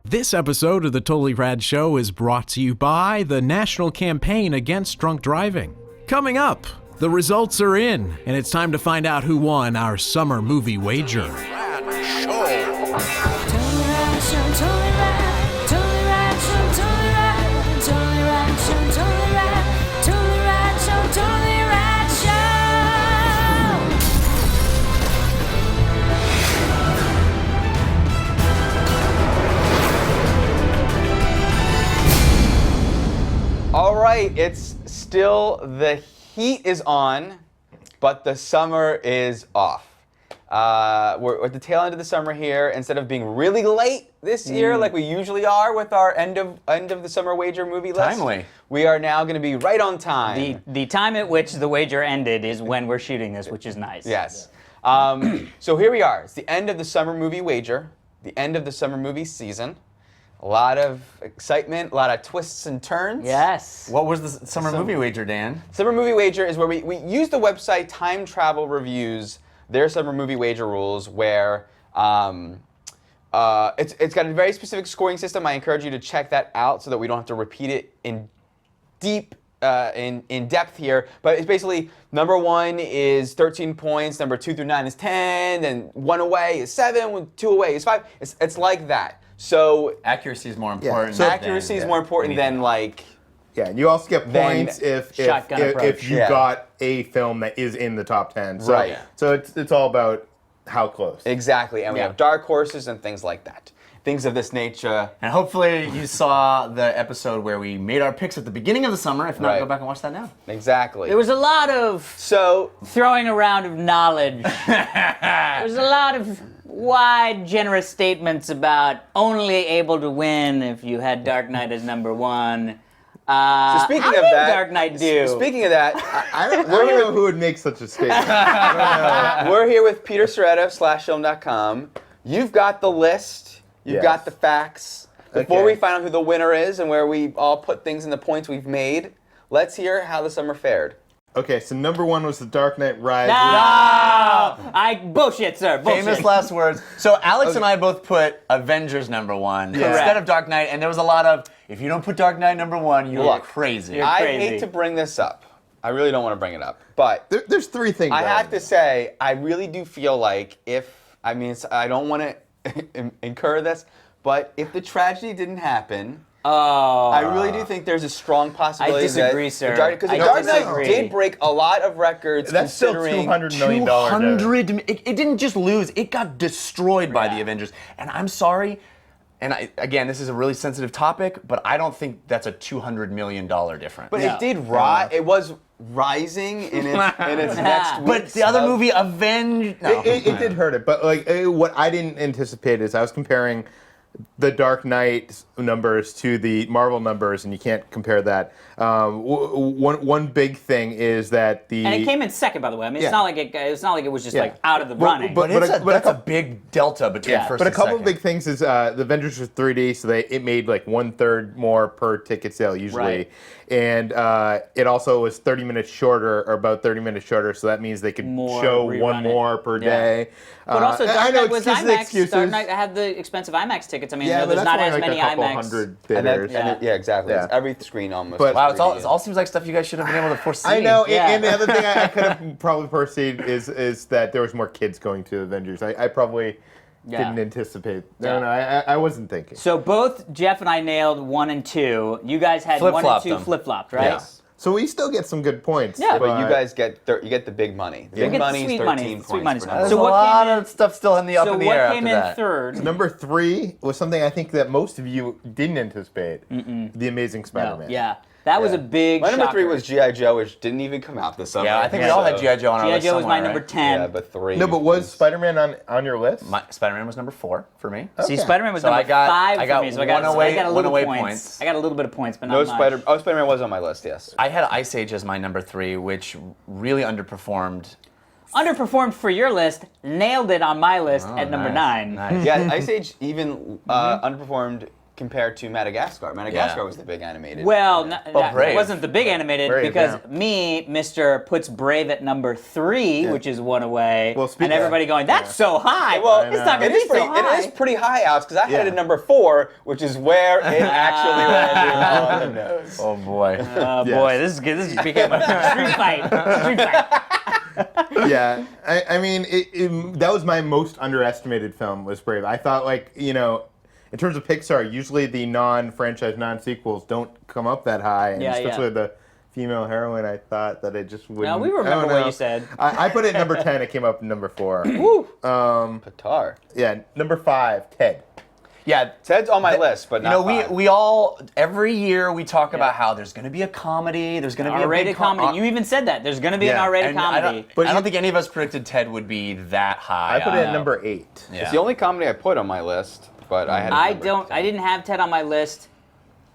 This episode of the Totally Rad Show is brought to you by the National Campaign Against Drunk Driving. Coming up, the results are in, and it's time to find out who won our summer movie wager. All right, it's still, the heat is on, but the summer is off. We're at the tail end of the summer here. Instead of being really late this year, like we usually are with our end of the summer wager movie list, Timely. we are now going to be right on time. The time at which the wager ended is when we're shooting this, which is nice. Yes. So here we are. It's the end of the summer movie wager, the end of the summer movie season. A lot of excitement, a lot of twists and turns. Yes. What was the summer movie wager, Dan? Summer Movie Wager is where we use the website Time Travel Reviews, their summer movie wager rules, where it's got a very specific scoring system. I encourage you to check that out so that we don't have to repeat it in depth here. But it's basically number 1 is 13 points, number 2 through 9 is 10, and 1 away is 7, 2 away is 5. It's like that. So Accuracy is more important. so accuracy is more important than like. Yeah, and you also get points if shotgun approach. you got a film that is in the top 10. So, Right. So it's all about how close. Exactly, and we have dark horses and things like that. Things of this nature. And hopefully you saw the episode where we made our picks at the beginning of the summer. If not, Right. go back and watch that now. Exactly. There was a lot of So throwing around of knowledge. There was a lot of wide, generous statements about only able to win if you had Dark Knight as number 1. So speaking how of did that, Dark Knight do? Speaking of that, I don't know who would make such a statement. I don't know. we're here with Peter Sciretta of /film.com. You've got the list. You've Yes. got the facts. Before Okay. we find out who the winner is and where we all put things in the points we've made, let's hear how the summer fared. Okay, so number 1 was The Dark Knight Rises. Bullshit, sir. Bullshit. Famous last words. So Alex and I both put Avengers number 1 instead of Dark Knight, and there was a lot of, if you don't put Dark Knight number 1, you're Look, crazy. you're I crazy. hate to bring this up. I really don't want to bring it up, but There's 3 things. I have to say, I really do feel like I don't want to incur this, but if the tragedy didn't happen, I really do think there's a strong possibility I disagree, that sir. Because the I Dark Knight disagree. did break a lot of records. That's still considering $200 million. 200. It didn't just lose; it got destroyed by the Avengers. And I'm sorry. And again, this is a really sensitive topic, but I don't think that's a $200 million difference. But it did rise. It was rising in its next week. But the other movie, Avenge. No. It did hurt it, but like what I didn't anticipate is I was comparing the Dark Knight numbers to the Marvel numbers, and you can't compare that. One big thing is that the And it came in second, by the way. I mean, it's not like it was just Yeah. like out of the running. but That's a big delta between first But a and couple of second. big things is the Avengers was 3D, so it made like 1/3 more per ticket sale usually, Right. and it also was 30 minutes shorter, or about 30 minutes shorter, so that means they could More show rerun one it. more per Yeah. day. But also, I Dark know Knight was excuses, IMAX. excuses. Dark Knight had the expensive IMAX tickets. I mean, Yeah, but there's that's not only as like many a couple IMAX. hundred And theaters. yeah, exactly. Yeah. It's every screen almost. But- Wow, is 3D. it all seems like stuff you guys should have been able to foresee. I know, Yeah. and the other thing I could have probably foreseen is that there was more kids going to Avengers. I probably didn't anticipate. No, I wasn't thinking. So both Jeff and I nailed 1 and 2. You guys had 1 and Flip-flopped 2 them. flip-flopped, right? Yeah. So we still get some good points. Yeah, But you guys get the big money. The You big get the money is sweet 13 money, points. sweet money's for money. number There's So a what lot came in- of stuff still in the up So in the what air came after in that. third? Number 3 was something I think that most of you didn't anticipate. The Amazing Spider-Man. Yeah. That was a big My number shocker. 3 was G.I. Joe, which didn't even come out this summer. Yeah, I think we all had G.I. Joe on our G.I. list Joe was my somewhere, number right? 10. Yeah, but 3. No, but was Spider-Man on your list? Spider-Man was number 4 for me. See, Okay. Spider-Man was So number I got- 5 I got for me, so I one got, away- I got a one little away points. points. I got a little bit of points, but No not much. Spider-Man was on my list. Yes. I had Ice Age as my number 3, which really underperformed. Underperformed for your list, nailed it on my list at number nice, 9. nice. Yeah, Ice Age even underperformed compared to Madagascar. Madagascar was the big animated. Well, Brave. it wasn't the big animated Brave, because yeah. me, Mr. puts Brave at number 3, which is one away, Well, and everybody going, that's so high. Well, it's not going it to is be so pretty. high. It is pretty high, Alex, because I had it Yeah. at number 4, which is where it actually landed on the nose. Oh boy. Oh Yes. boy, this became a street fight. Street fight. Yeah, I mean, that was my most underestimated film, was Brave. I thought, like, you know, in terms of Pixar, usually the non-franchise, non-sequels don't come up that high, and Yeah, especially yeah. the female heroine, I thought that it just wouldn't. No, we I don't remember what know. you said. I put it at number 10, it came up number 4. Qatar. Yeah, number 5, Ted. Yeah. Ted's on my list, but You not know, five. we all every year we talk about how there's going to be a comedy, there's going to be a R-rated big comedy. You even said that. There's going to be an Yeah, R-rated and comedy. I don't think any of us predicted Ted would be that high. I put it at number 8. Yeah. It's the only comedy I put on my list, but I had. I didn't have Ted on my list.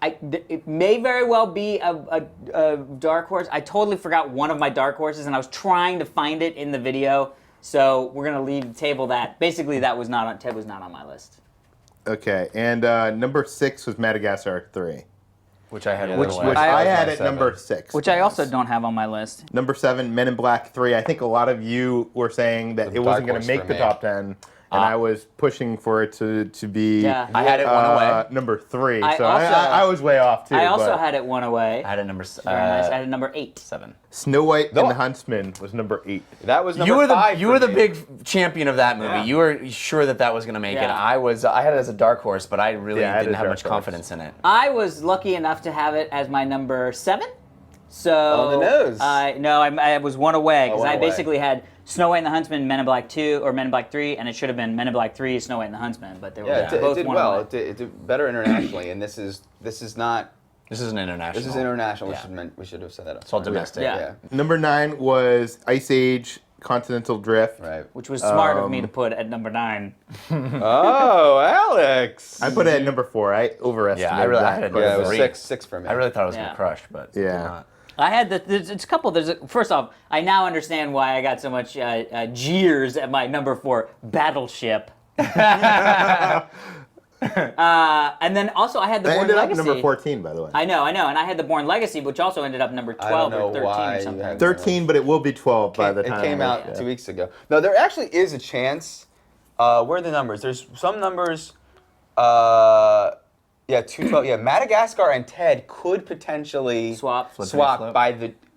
It may very well be a dark horse. I totally forgot one of my dark horses, and I was trying to find it in the video. So we're gonna leave the table that basically Ted was not on my list. Okay, and number 6 was Madagascar 3, which I had Yeah, which that was which my I had at 7. number 6. Which I also don't have on my list. Number 7, Men in Black 3. I think a lot of you were saying that The it wasn't dark going to horse make for the me. top 10, and I was pushing for it to be Yeah. I had it one away. number 3. I So also- I was way off too. I also but had it one away. I had a number Very nice. I had it number 8. 7. Snow White and No. the Huntsman was number 8. That was number You were 5. you were for the me. big champion of that movie. Yeah. You were sure that was going to make it. Yeah. I had it as a dark horse, but I really Yeah, I had didn't a have dark much horse. confidence in it. I was lucky enough to have it as my number 7. So On the nose. I was one away because one I away. basically had Snow White and the Huntsman, Men in Black 2, or Men in Black 3, and it should have been Men in Black 3, Snow White and the Huntsman, but they were Yeah, it both did one well. away. It did better internationally, and this is not. This is an international. This is international. Yeah. We should have said that. Up It's all front. domestic. Yeah. Number 9 was Ice Age Continental Drift. Right. Which was smart of me to put at number 9. Oh, Alex. I put it at number 4. I overestimated I really- I that. had it quite Yeah, a it was bit. six for me. I really thought it was Yeah. going to crush, but it Yeah. did not. I had there's a couple. First off, I now understand why I got so much jeers at my number 4 Battleship. And then also I had the That Born ended up Legacy. number 14, by the way. I know, and I had the Born Legacy, which also ended up number I don't 12 know or 13 why or you something. had 13, but it will be 12 by the It time. came out 2 weeks ago. No, there actually is a chance. Where are the numbers? There's some numbers. Yeah, 212. Yeah, Madagascar and Ted could potentially Swap. Flip.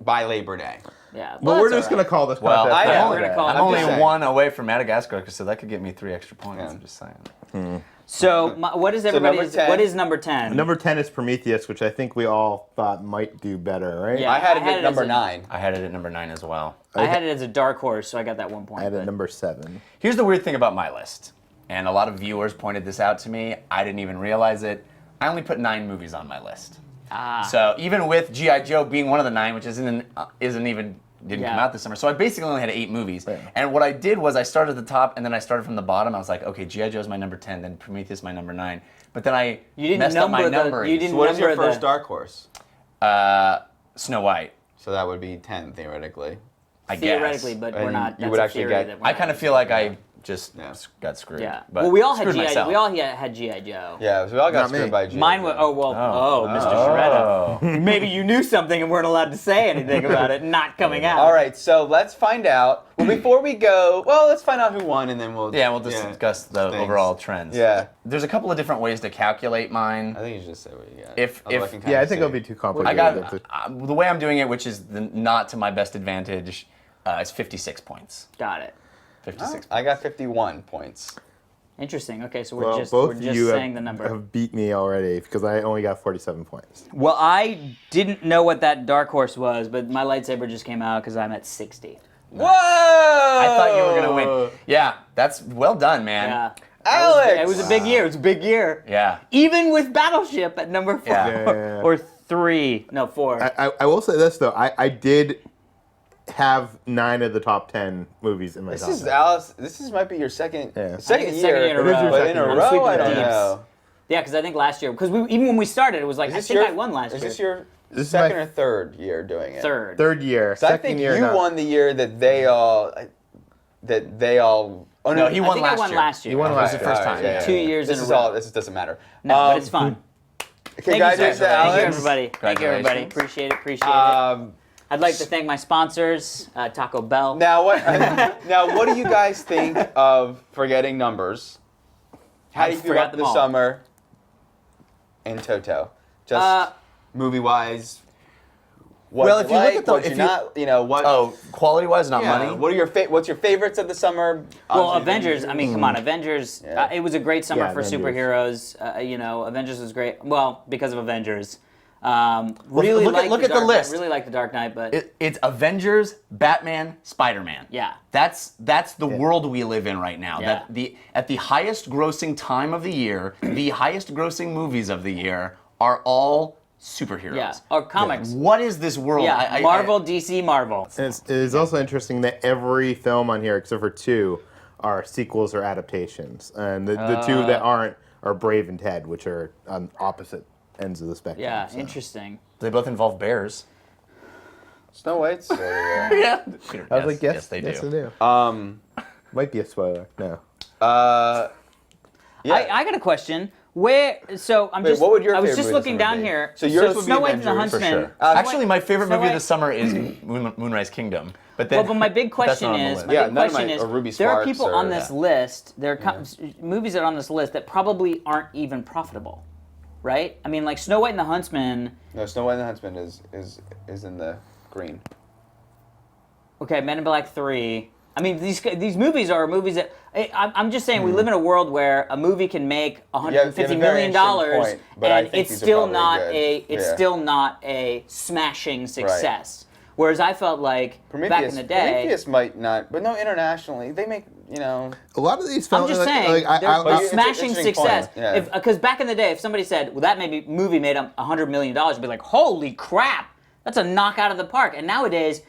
by Labor Day. Yeah. Well, we're that's just all going to call this Well, contest. I know. Battle We're gonna Day. call it- I'm I'm only just saying. 1 away from Madagascar, so that could get me 3 extra points. Yeah. I'm just saying. So what is number everybody's? 10. What is number 10? Number 10 is Prometheus, which I think we all thought might do better, right? Yeah. I had it I had at it number as a- 9. I had it at number 9 as well. I had it as a dark horse, so I got that 1 point. I had it but- at number 7. Here's the weird thing about my list, and a lot of viewers pointed this out to me. I didn't even realize it. I only put 9 movies on my list. So even with G.I. Joe being one of the 9, which didn't come Yeah. out this summer, so I basically only had 8 movies. Right. And what I did was I started at the top, and then I started from the bottom. I was like, okay, G.I. Joe's my number 10, then Prometheus my number 9. But then I You didn't messed up my number the- numbering. you didn't- So what is your Remember first the- dark horse? Snow White, So that would be 10 theoretically. I Theoretically, guess. but And we're not. you That's would a actually theory get- that we're I not- kind of feel like I just Yeah. got screwed. Yeah. But Well, we all had screwed GI. myself. We all had GI Joe. Yeah, so we all got Not me. screwed by G.I. Mine Joe. was. Oh, Mr. Sciretta. Oh. Maybe you knew something and weren't allowed to say anything about it not coming out. All right, so let's find out. Well, before we go, let's find out who won, and then we'll. Yeah, we'll just discuss the things. overall trends. Yeah. There's a couple of different ways to calculate mine. I think you should just say what you got. If- Although if- kinda Yeah, I think see. it'll be too complicated. I got the way I'm doing it, which is not to my best advantage, is 56 points. Got it. 56. I got 51 points. Interesting. Okay, so Well, we're just both of you saying the number. have beat me already because I only got 47 points. Well, I didn't know what that dark horse was, but my lightsaber just came out because I'm at 60. Whoa! I thought you were gonna win. Yeah, that's well done, man. Yeah. Alex! It was a big year. It was a big year. Yeah. Even with Battleship at number 4 Yeah. or 3. No, 4. I will say this though, I did have 9 of the top 10 movies in my This top is 10. Alice. This might be your second Yeah. second it's year, second year in a It is your row. but in second a year. row, sweeping I the don't deeps. know. Yeah, because I think last year, because even when we started, it was like, I think I won last Is year. this your This is second my or third year doing it? Third. Third year, So I second think year. you not. won the year that they all Oh, No, he I won think I last won year. last year. You won It was last the year. first All time. right, 2 years This in a is row. all. This doesn't matter. No, but it's fun. Okay, Thank you, guys, sir. Alex. Thank you, everybody. Thank you, everybody. Congratulations. Appreciate it. Appreciate it. I'd like to thank my sponsors, Taco Bell. Now what? Now what do you guys think of forgetting numbers? How do you feel forgot about them the all. summer in toto? Just movie-wise. What Well, you if you look like, at the- what if you you- not, you know what? Oh, quality-wise, not yeah. money. What are your what's your favorites of the summer? Well, Obviously, Avengers. I mean, come on, Avengers. Yeah. It was a great summer Yeah, for Avengers. superheroes. You know, Avengers was great. Well, because of Avengers. Really look like at the Dark list. Knight. Really like the Dark Knight, but It's Avengers, Batman, Spider-Man. Yeah. That's the world we live in right now. Yeah. That at the highest grossing time of the year, the highest grossing movies of the year are all superheroes. yeah, or comics. What is this world? Yeah, Marvel, DC, Marvel. And it's also interesting that every film on here, except for 2, are sequels or adaptations. And the 2 that aren't are Brave and Ted, which are on opposite ends of the spectrum. Yeah, so. interesting. They both involve bears. Snow White's. Yeah. I was like, yes, they do. yes, they do. Might be a spoiler. No. Yeah. I got a question. Where? So I'm Wait, just. what would your I was favorite just movie looking this summer down be? here. So yours would be Snow White and the Avengers, for Huntsman. sure. Actually, my favorite Snow movie White- this summer is Moonrise Kingdom. But then, Well, but my big but that's question not on the is, list. my Yeah, big none of question my- is, or Ruby there are Sparks people or- on this list. There are movies that are on this list that probably aren't even profitable, right? I mean, like Snow White and the Huntsman. No, Snow White and the Huntsman is in the green. Okay, Men in Black 3. I mean, these movies are movies that I'm just saying we live in a world where a movie can make $150 million point, but I and think it's these are still probably not good. still not a smashing success. Whereas I felt like back in the day, Prometheus might not, but no, internationally they make A lot of these films. I'm just saying, like, they're But it's an smashing interesting success. point, yeah. Because back in the day, if somebody said, "Well, that movie made $100 million," you'd be like, "Holy crap, that's a knock out of the park." And nowadays,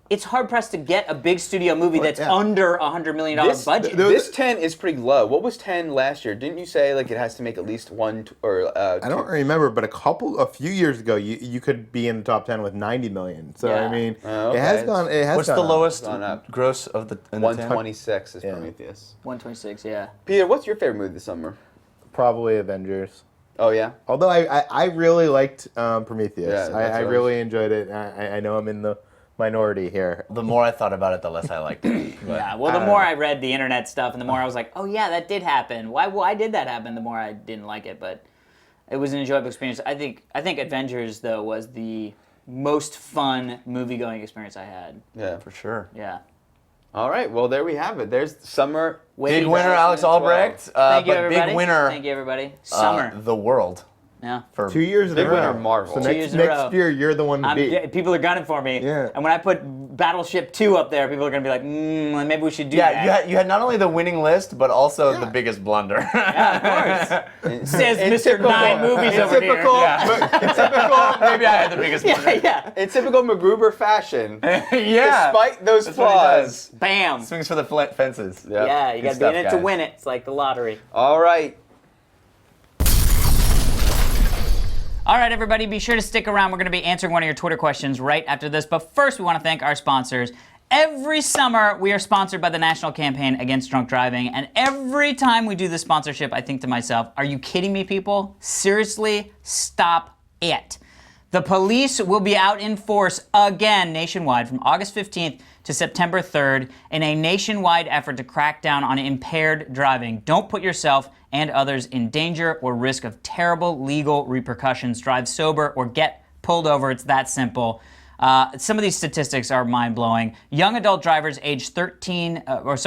it's hard pressed to get a big studio movie that's under $100 million budget. This 10 is pretty low. What was 10 last year? Didn't you say like it has to make at least one or? I don't remember, but a few years ago, you could be in the top 10 with 90 million. So Yeah. I mean, Okay. it has gone. It has What's gone the up. lowest Gone up. gross of the in the 10? 126 is Yeah. Prometheus. 126, yeah. Peter, what's your favorite movie this summer? Probably Avengers. Oh yeah. Although I really liked Prometheus. Yeah, that's I what I really enjoyed it. I know I'm in the minority here. The more I thought about it, the less I liked it. But Yeah, well, the more I read the internet stuff, and the more I was like, "Oh yeah, that did happen. Why did that happen?" The more I didn't like it, but it was an enjoyable experience. I think Avengers though was the most fun movie-going experience I had. Yeah. for sure. Yeah. All right. Well, there we have it. There's summer. Big winner, Alex 2012. Albrecht. Thank you, But everybody. big winner, Thank you, everybody. Summer. the world. Yeah. For 2 years in Big a row. winner, Marvel. So 2 next, years in a row. next year, you're the one to beat. People are gunning for me. Yeah. And when I put Battleship 2 up there, people are going to be like, maybe we should do Yeah, that. you had not only the winning list, but also the biggest blunder. Yeah, of course. Says In Mr. typical- 9 Movies in over typical- Yeah. Maybe I had the biggest blunder. here. Yeah. In typical MacGruber fashion, Yeah. despite those That's what he flaws. does. Bam. Swings for the fences. Yep. Yeah, you Good got to be in stuff, it to guys. win it. It's like the lottery. All right. All right, everybody, be sure to stick around. We're going to be answering one of your Twitter questions right after this. But first, we want to thank our sponsors. Every summer, we are sponsored by the National Campaign Against Drunk Driving. And every time we do this sponsorship, I think to myself, are you kidding me, people? Seriously, stop it. The police will be out in force again nationwide from August 15th to September 3rd in a nationwide effort to crack down on impaired driving. Don't put yourself and others in danger or risk of terrible legal repercussions. Drive sober or get pulled over. It's that simple. Some of these statistics are mind-blowing. Young adult drivers age 13, first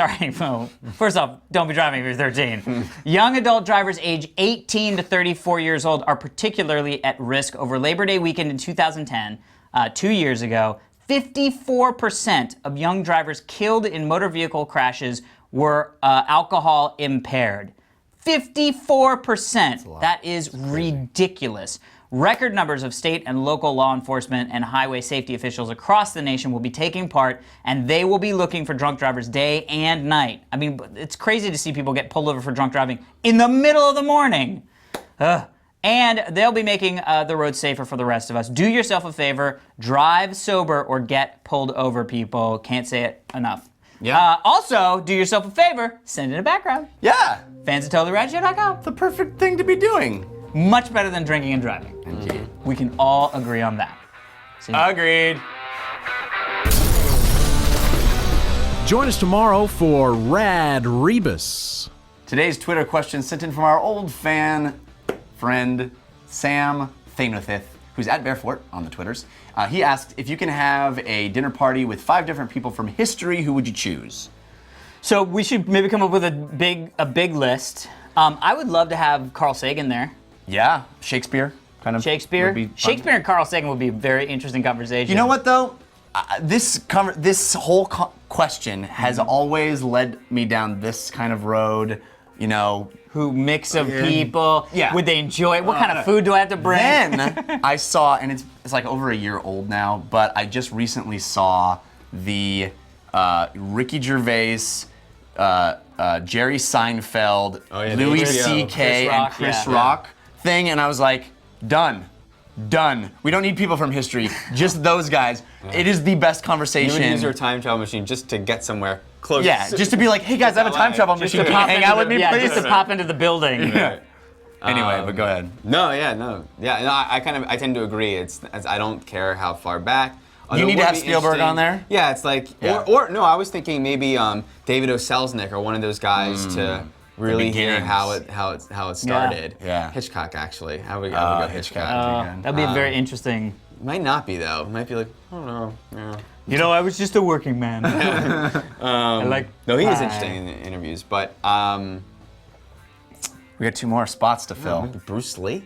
off, don't be driving if you're 13. Young adult drivers age 18 to 34 years old are particularly at risk. Over Labor Day weekend in 2010, 2 years ago, 54% of young drivers killed in motor vehicle crashes were alcohol impaired. 54%. That is ridiculous. Record numbers of state and local law enforcement and highway safety officials across the nation will be taking part, and they will be looking for drunk drivers day and night. I mean, it's crazy to see people get pulled over for drunk driving in the middle of the morning. And they'll be making the road safer for the rest of us. Do yourself a favor, drive sober or get pulled over, people. Can't say it enough. Yeah. Also, do yourself a favor, send in a background. Yeah. Fans at TotallyRadShow.com. The perfect thing to be doing. Much better than drinking and driving. Indeed. We can all agree on that. See? Agreed. Join us tomorrow for Rad Rebus. Today's Twitter question sent in from our old fan friend, Sam Thamothith, who's at Bearfort on the Twitters. He asked, if you can have a dinner party with 5 different people from history, who would you choose? So we should maybe come up with a big list. I would love to have Carl Sagan there. Yeah, Shakespeare, kind of. Shakespeare. would be fun. Shakespeare and Carl Sagan would be a very interesting conversation. You know what though? This whole question has always led me down this kind of road. You know, Who mix of people? Yeah. Would they enjoy it? What kind of food do I have to bring? Then I saw, and it's like over a year old now, but I just recently saw the Ricky Gervais, Jerry Seinfeld, yeah, Louis the C.K. Chris and Rock, Chris yeah. Rock thing, and I was like, done. We don't need people from history, just those guys. It is the best You conversation. would use your time travel machine just to get somewhere close. Yeah, just to be like, hey guys, I have a time travel machine. Can you hang out with me, yeah, please? just to pop into the building. Right. Anyway, but go ahead. No, I tend to agree. I don't care how far back. Although need it to would have be Spielberg interesting- on there? Yeah, it's like, Yeah. or no, I was thinking maybe David O. Selznick or one of those guys to really hear beginnings. how it started. Yeah. Hitchcock actually. I would go Hitchcock. That'd be very interesting. Might not be though. It might be like, I don't know. Yeah. You know, I was just a working man. I like. No, he is pie. interesting in the interviews, but We got 2 more spots to fill. Bruce Lee.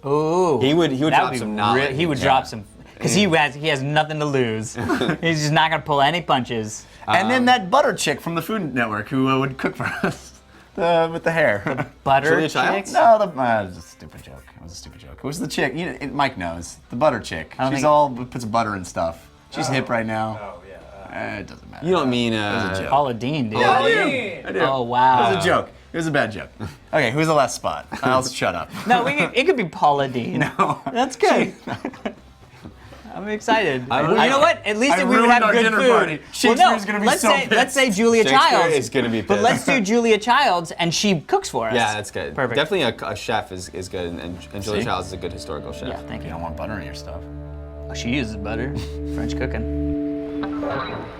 Ooh. He would that drop be some knowledge. he would drop some, because he has nothing to lose. He's just not gonna pull any punches. And then that butter chick from the Food Network who would cook for us with the hair. Butter Julia chicks. Childs? No, it was a stupid joke. It was a stupid joke. Who's the chick? Mike knows. The butter chick. don't She's think- all puts butter and stuff. She's hip right now. Oh yeah. It doesn't matter. You don't mean a joke. Paula Dean, dude. I do. Oh wow. It was a joke. It was a bad joke. Okay, who's the last spot? I'll shut up. No, it could be Paula Dean. No. That's good. I'm excited. I- Well, you know what? At least I if we would ruined have our good dinner food. party. Shakespeare's gonna be let's so say, let's say Julia Shakespeare Childs. is gonna be But pissed. let's do Julia Childs, and she cooks for us. Yeah, that's good. Perfect. Definitely a chef is good, and Julia See? Childs is a good historical chef. Yeah, thank You you. don't want butter in your stuff. She uses butter. French cooking.